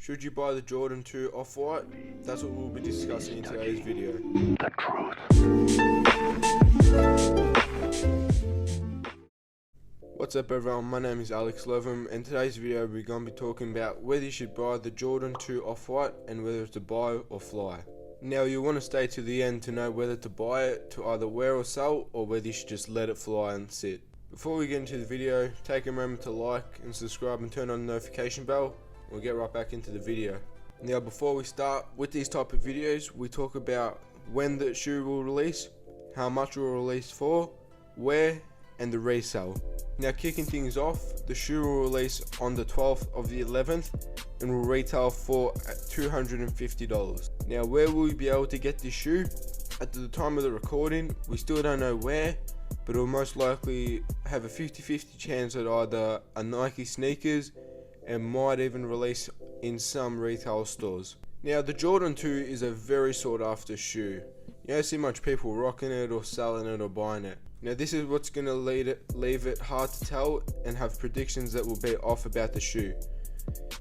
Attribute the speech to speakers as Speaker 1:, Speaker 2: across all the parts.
Speaker 1: Should you buy the Jordan 2 Off-White? That's what we'll be discussing in today's video.
Speaker 2: The truth.
Speaker 1: What's up everyone, my name is Alex Lovum, and today's video we're going to be talking about whether you should buy the Jordan 2 Off-White and whether to buy or fly. Now you'll want to stay to the end to know whether to buy it to either wear or sell, or whether you should just let it fly and sit. Before we get into the video, take a moment to like and subscribe and turn on the notification bell. We'll get right back into the video. Now before we start with these type of videos, we talk about when the shoe will release, how much it will release for, where, and the resale. Now kicking things off, the shoe will release on the 12th of the 11th and will retail for $250. Now where will we be able to get this shoe? At the time of the recording, we still don't know where, but it will most likely have a 50-50 chance at either a Nike sneakers and might even release in some retail stores. Now the Jordan 2 is a very sought after shoe. You don't see much people rocking it or selling it or buying it. Now this is what's going to leave it hard to tell and have predictions that will be off about the shoe.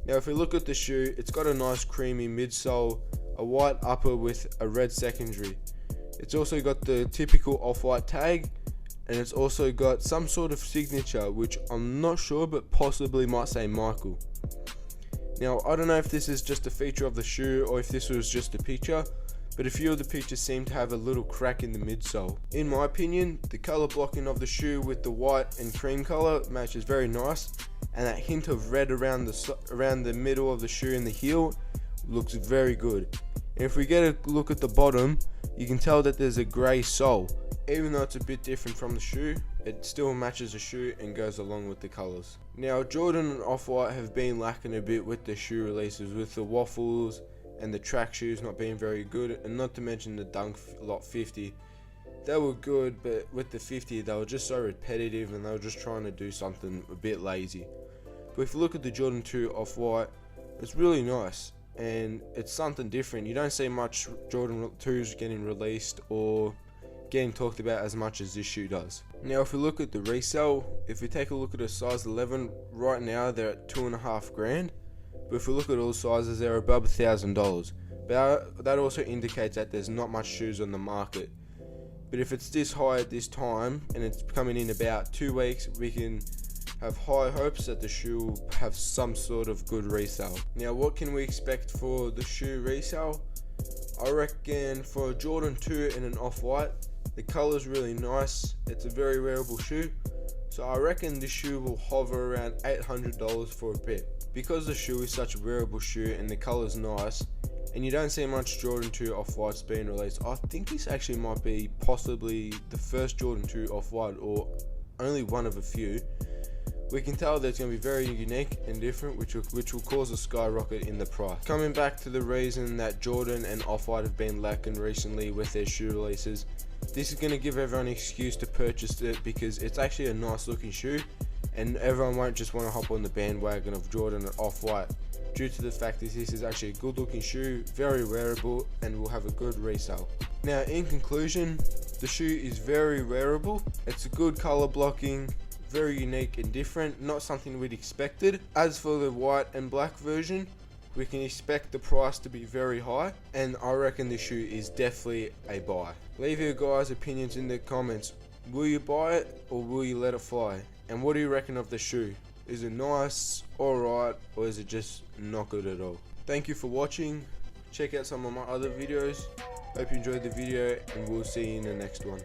Speaker 1: Now if we look at the shoe, it's got a nice creamy midsole, a white upper with a red secondary. It's also got the typical off-white tag, and it's also got some sort of signature which I'm not sure, but possibly might say Michael. Now I don't know if this is just a feature of the shoe or if this was just a picture, but a few of the pictures seem to have a little crack in the midsole. In my opinion, the color blocking of the shoe with the white and cream color matches very nice, and that hint of red around the middle of the shoe and the heel looks very good. And if we get a look at the bottom, you can tell that there's a grey sole. Even though it's a bit different from the shoe, it still matches the shoe and goes along with the colors. Now Jordan and Off-White have been lacking a bit with the shoe releases, with the waffles and the track shoes not being very good, and not to mention the Dunk Lot 50. They were good, but with the 50 they were just so repetitive and they were just trying to do something a bit lazy. But if you look at the Jordan 2 Off-White, it's really nice and it's something different. You don't see much Jordan 2s getting released or getting talked about as much as this shoe does. Now if we look at the resale, if we take a look at a size 11, right now they're at $2.5 grand. But if we look at all sizes, they're above $1,000. But that also indicates that there's not much shoes on the market. But if it's this high at this time and it's coming in about 2 weeks, we can have high hopes that the shoe will have some sort of good resale. Now what can we expect for the shoe resale? I reckon for a Jordan 2 and an Off-White, the color is really nice. It's a very wearable shoe, so I reckon this shoe will hover around $800 for a bit. Because the shoe is such a wearable shoe and the color is nice, and you don't see much Jordan 2 Off-Whites being released, I think this actually might be possibly the first Jordan 2 Off-White, or only one of a few. We can tell that it's going to be very unique and different, which will cause a skyrocket in the price. Coming back to the reason that Jordan and Off-White have been lacking recently with their shoe releases, this is going to give everyone an excuse to purchase it because it's actually a nice looking shoe, and everyone won't just want to hop on the bandwagon of Jordan and Off-White due to the fact that this is actually a good looking shoe, very wearable, and will have a good resale. Now in conclusion, the shoe is very wearable, it's a good color blocking, very unique and different, not something we'd expected. As for the white and black version, we can expect the price to be very high, and I reckon this shoe is definitely a buy. Leave your guys' opinions in the comments. Will you buy it or will you let it fly? And what do you reckon of the shoe? Is it nice, alright, or is it just not good at all? Thank you for watching. Check out some of my other videos. Hope you enjoyed the video, and we'll see you in the next one.